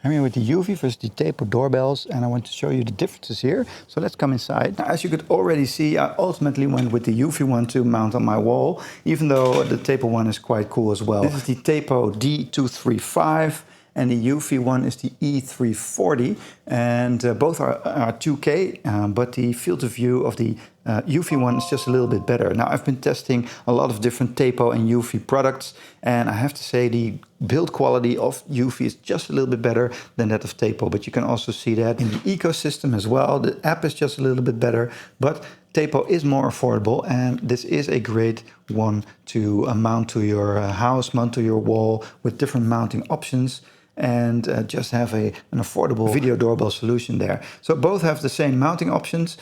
I'm here with the Eufy versus the Tapo doorbells, and I want to show you the differences here. So let's come inside. Now, as you could already see, I ultimately went with the Eufy one to mount on my wall, even though the Tapo one is quite cool as well. This is the Tapo D235, and the Eufy one is the E340, and both are 2K, but the field of view of the Eufy one is just a little bit better. Now, I've been testing a lot of different Tapo and Eufy products, and I have to say the build quality of Eufy is just a little bit better than that of Tapo, but you can also see that in the ecosystem as well. The app is just a little bit better, but Tapo is more affordable, and this is a great one to mount to your house, mount to your wall with different mounting options, and just have an affordable video doorbell solution there. So both have the same mounting options,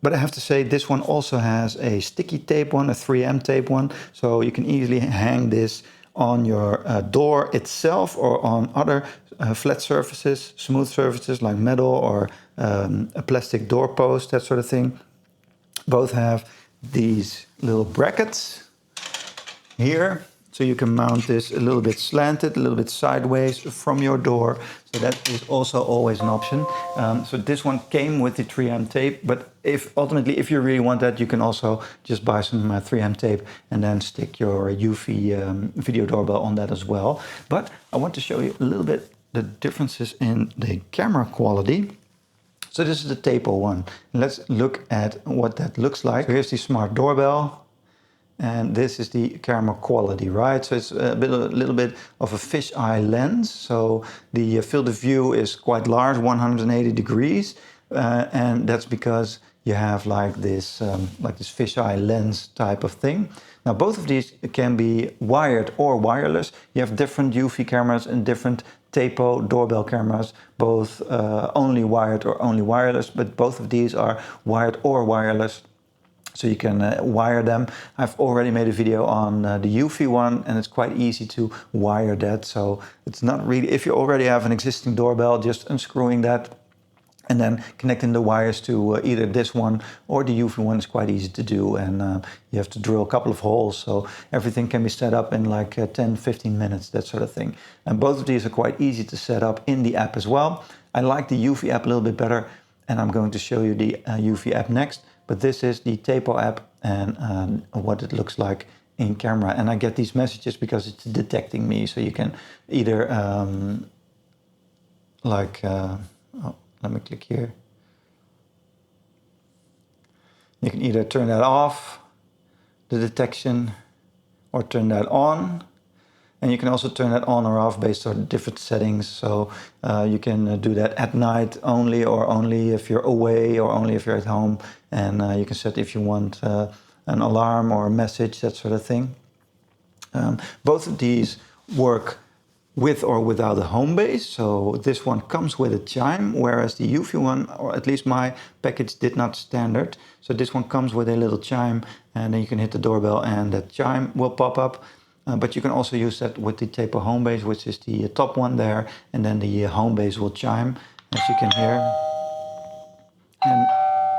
but I have to say this one also has a sticky tape one, a 3M tape one, so you can easily hang this on your door itself or on other flat surfaces, smooth surfaces like metal or a plastic doorpost, that sort of thing. Both have these little brackets here, so you can mount this a little bit slanted, a little bit sideways from your door. So that is also always an option. So this one came with the 3M tape, but if you really want that, you can also just buy some 3M tape and then stick your Eufy video doorbell on that as well. But I want to show you a little bit the differences in the camera quality. So this is the Tapo one. Let's look at what that looks like. So here's the smart doorbell. And this is the camera quality, right? So it's a little bit of a fisheye lens. So the field of view is quite large, 180 degrees. And that's because you have like this fisheye lens type of thing. Now, both of these can be wired or wireless. You have different Eufy cameras and different Tapo doorbell cameras, both only wired or only wireless, but both of these are wired or wireless. So you can wire them. I've already made a video on the Eufy one, and it's quite easy to wire that. So it's not really, if you already have an existing doorbell, just unscrewing that and then connecting the wires to either this one or the Eufy one is quite easy to do. And you have to drill a couple of holes. So everything can be set up in like 10, 15 minutes, that sort of thing. And both of these are quite easy to set up in the app as well. I like the Eufy app a little bit better, and I'm going to show you the Eufy app next. But this is the Tapo app and what it looks like in camera. And I get these messages because it's detecting me. So you can either, let me click here. You can either turn that off, the detection, or turn that on. And you can also turn that on or off based on different settings. So you can do that at night only, or only if you're away, or only if you're at home. And you can set if you want an alarm or a message, that sort of thing. Both of these work with or without a home base. So this one comes with a chime, whereas the Eufy one, or at least my package, did not standard. So this one comes with a little chime, and then you can hit the doorbell and that chime will pop up. But you can also use that with the Tapo home base, which is the top one there, and then the home base will chime, as you can hear. And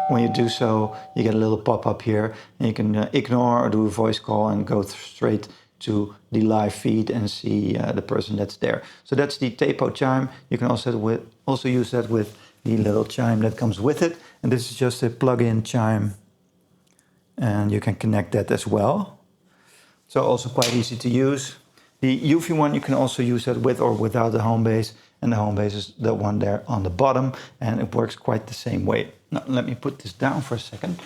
when you do so, you get a little pop-up here, and you can ignore or do a voice call and go straight to the live feed and see the person that's there. So that's the Tapo chime. You can also use that with the little chime that comes with it. And this is just a plug-in chime, and you can connect that as well. So also quite easy to use. The Eufy one, you can also use that with or without the home base. And the home base is the one there on the bottom, and it works quite the same way. Now, let me put this down for a second.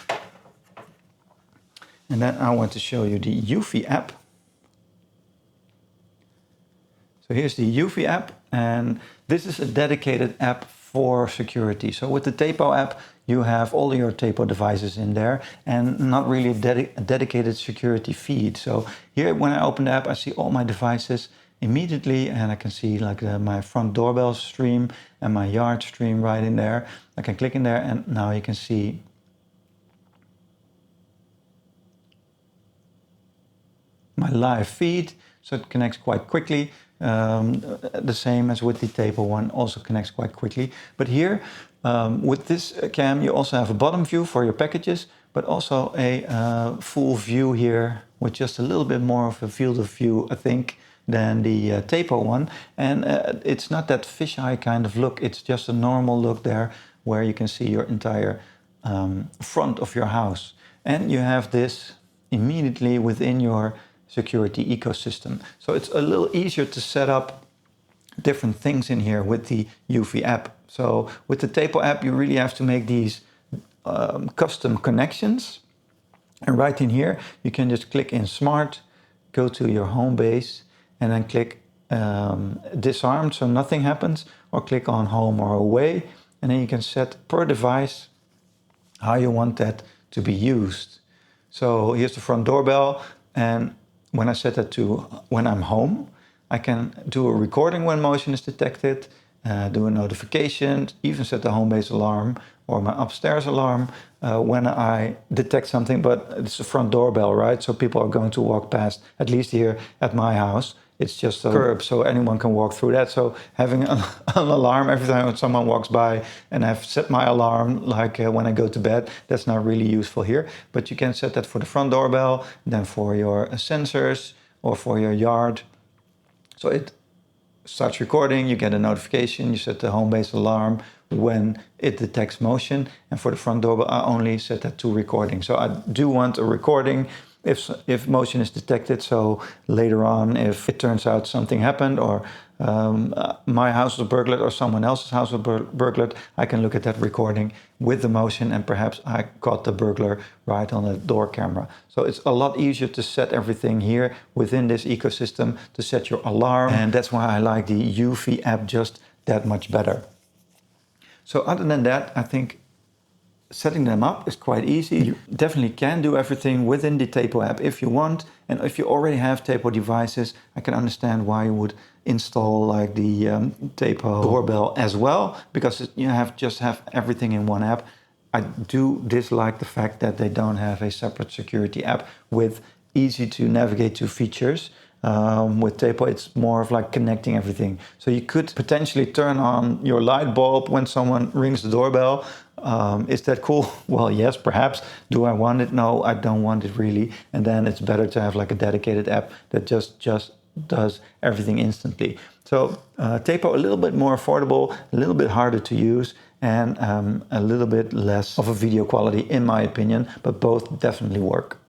And then I want to show you the Eufy app. So here's the Eufy app, and this is a dedicated app for security. So with the Tapo app, you have all your Tapo devices in there and not really a dedicated security feed. So here, when I open the app, I see all my devices immediately, and I can see like my front doorbell stream and my yard stream right in there. I can click in there, and now you can see my live feed. So it connects quite quickly. The same as with the Tapo one, also connects quite quickly. But here, with this cam, you also have a bottom view for your packages, but also a full view here with just a little bit more of a field of view, I think, than the Tapo one. And it's not that fisheye kind of look. It's just a normal look there where you can see your entire front of your house. And you have this immediately within your security ecosystem. So it's a little easier to set up different things in here with the Eufy app. So with the Tapo app, you really have to make these custom connections. And right in here, you can just click in Smart, go to your home base, and then click Disarmed so nothing happens, or click on Home or Away. And then you can set per device how you want that to be used. So here's the front doorbell, and when I set that to when I'm home, I can do a recording when motion is detected, do a notification, even set the home base alarm or my upstairs alarm when I detect something. But it's a front doorbell, right? So people are going to walk past, at least here at my house. It's just a curb, so anyone can walk through that. So having an alarm every time someone walks by, and I've set my alarm like when I go to bed, that's not really useful here. But you can set that for the front doorbell, then for your sensors or for your yard. So it starts recording, you get a notification, you set the home base alarm when it detects motion. And for the front doorbell, I only set that to recording. So I do want a recording if motion is detected. So later on, if it turns out something happened, or my house was burglared or someone else's house was burglared, I can look at that recording with the motion, and perhaps I caught the burglar right on the door camera. So it's a lot easier to set everything here within this ecosystem, to set your alarm. And that's why I like the Eufy app just that much better. So other than that, I think setting them up is quite easy. You definitely can do everything within the Tapo app if you want. And if you already have Tapo devices, I can understand why you would install like the Tapo doorbell as well, because you just have everything in one app. I do dislike the fact that they don't have a separate security app with easy to navigate to features. With Tapo, it's more of like connecting everything. So you could potentially turn on your light bulb when someone rings the doorbell. Is that cool? Well, yes, perhaps. Do I want it? No, I don't want it really. And then it's better to have like a dedicated app that just does everything instantly. So Tapo, a little bit more affordable, a little bit harder to use, and a little bit less of a video quality in my opinion, but both definitely work.